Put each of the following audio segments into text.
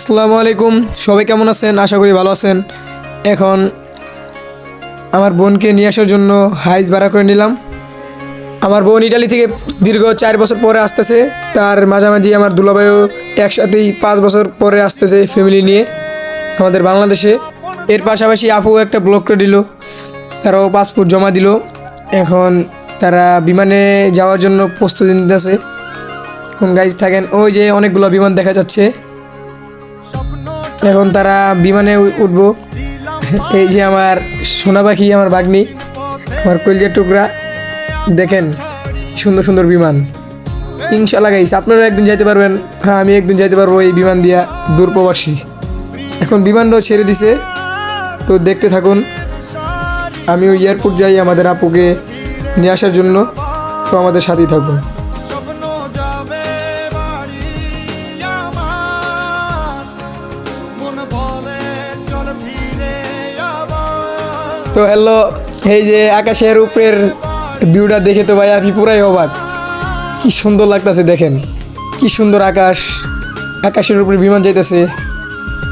আসসালামু আলাইকুম, সবাই কেমন আছেন? আশা করি ভালো আছেন। এখন আমার বোনকে নিয়ে আসার জন্য হাইস ভাড়া করে নিলাম। আমার বোন ইটালি থেকে দীর্ঘ 4 বছর পরে আসতেছে। তার মাঝামাঝি আমার দুলাভাইও একসাথেই 5 বছর পরে আসতেছে ফ্যামিলি নিয়ে আমাদের বাংলাদেশে। এর পাশাপাশি আপু একটা ব্লক করে দিল, তারাও পাসপোর্ট জমা দিল। এখন তারা বিমানে যাওয়ার জন্য প্রস্তুতি নিতেছে। এখন গাইজ থাকেন, ওই যে অনেকগুলো বিমান দেখা যাচ্ছে। এখন তারা বিমানে উঠবো। এই যে আমার সোনা পাখি, আমার বাগনি, আমার কলজের টুকরা, দেখেন সুন্দর সুন্দর বিমান। ইনশাল্লাহ গাইস আপনারা একদিন যাইতে পারবেন। হ্যাঁ, আমি একদিন যাইতে পারবো এই বিমান দিয়া, দূর প্রবাসী। এখন বিমানটাও ছেড়ে দিছে, তো দেখতে থাকুন। আমিও এয়ারপোর্ট যাই আমাদের আপুকে নিয়ে আসার জন্য, তো আমাদের সাথেই থাকুন। তো হ্যালো, এই যে আকাশের উপরের ভিউটা দেখে তো ভাই আমি পুরাই অবাক। কি সুন্দর লাগতেছে, দেখেন কি সুন্দর আকাশ, আকাশের উপরে বিমান যাইতেছে।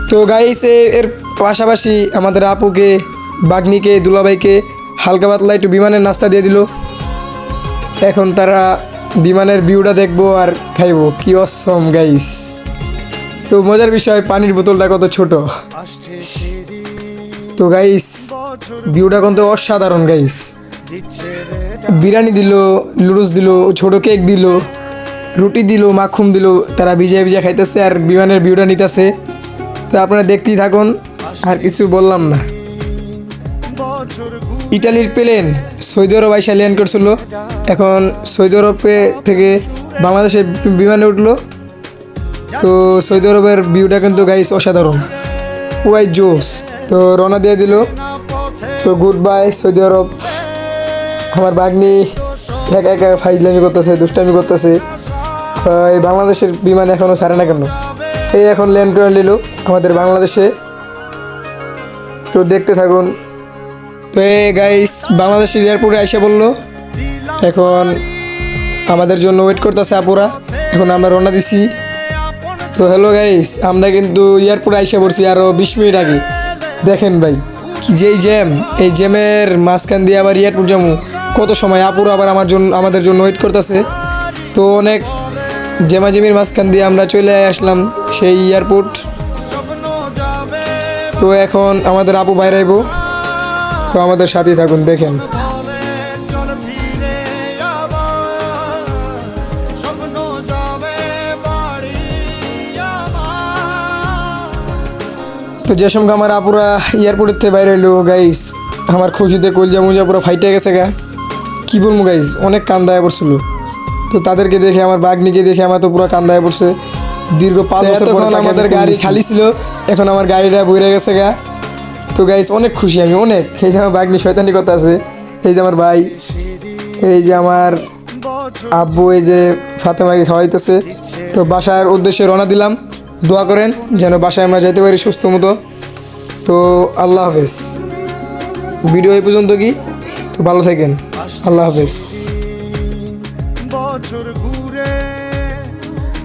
তো গাইস এর পাশাপাশি আমাদের আপুকে, বাগনিকে, দুলাভাইকে হালকা পাতলা একটু বিমানের নাস্তা দিয়ে দিল। এখন তারা বিমানের ভিউটা দেখবো আর খাইবো। কি অসম গাইস। তো মজার বিষয়, পানির বোতলটা কত ছোট। তো গাইস ভিউটা কিন্তু অসাধারণ গাইস। বিরিয়ানি দিল, লুডুস দিল, ছোট কেক দিল, রুটি দিল, মাখুম দিল। তারা ভিজে ভিজে খাইতেছে আর বিমানের ভিউটা নিতেছে। তো আপনারা দেখতেই থাকুন, আর কিছু বললাম না। ইটালির প্লেন সৌদি আরব আইসা ল্যান্ড করছিল। এখন সৌদি আরবে থেকে বাংলাদেশের বিমানে উঠলো। তো সৌদি আরবের ভিউটা কিন্তু গাইস অসাধারণ, পুরাই জোস। তো রওনা দিয়ে দিল। তো গুড বাই সৌদি আরব। আমার বাগনি একা একা ফাইজলামি করতেছে, দুষ্টামি করতেছে। এই বাংলাদেশের বিমান এখনও ছাড়ে না কেন? এই এখন ল্যান্ড করে নিল আমাদের বাংলাদেশে। তো দেখতে থাকুন। তো এই গাইস বাংলাদেশের এয়ারপোর্টে এসে বললো, এখন আমাদের জন্য ওয়েট করতেছে আপুরা। এখন আমরা রওনা দিছি। তো হ্যালো গাইস, আমরা কিন্তু এয়ারপোর্টে এসে পড়ছি আরও 20 মিনিট আগে। দেখেন ভাই কি যেই জ্যাম, এই জ্যামের মাঝখান দিয়ে আবার এয়ারপোর্ট যাবো কত সময়। আপুরা আবার আমাদের জন্য ওয়েট করতেছে। তো অনেক জ্যামাজ্যামির মাঝখান দিয়ে আমরা চলে আসলাম সেই এয়ারপোর্ট। তো এখন আমাদের আপু বাইরে আইব। তো আমাদের সাথেই থাকুন, দেখেন। তো যে সঙ্গে আমার আপুরা এয়ারপোর্টের থেকে বাইরে এলো গাইস, আমার খুশিতে কলজা মুজা পুরো ফাইটে গেছে গা। কী বলবো গাইস, অনেক কান্দায় পড়ছিল। তো তাদেরকে দেখে, আমার বাগনিকে দেখে আমার তো পুরো কান্দায় পড়ছে। দীর্ঘ 5 বছর তখন আমাদের গাড়ি খালি ছিল, এখন আমার গাড়িটা বইরে গেছে গা। তো গাইস অনেক খুশি আমি, অনেক। এই যে আমার বাগনি শয়তানি কথা আছে, এই যে আমার ভাই, এই যে আমার আব্বু, এই যে ফাতেমাকে খাওয়াইতেছে। তো বাসার উদ্দেশ্যে রওনা দিলাম। দোয়া করেন যেন বাসায় আমরা যেতে পারি সুস্থ মতো। তো আল্লাহ হাফেজ। ভিডিও এই পর্যন্ত কি, তো ভালো থাকেন। আল্লাহ হাফেজ। বছর ঘুরে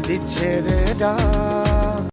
দিচ্ছে রে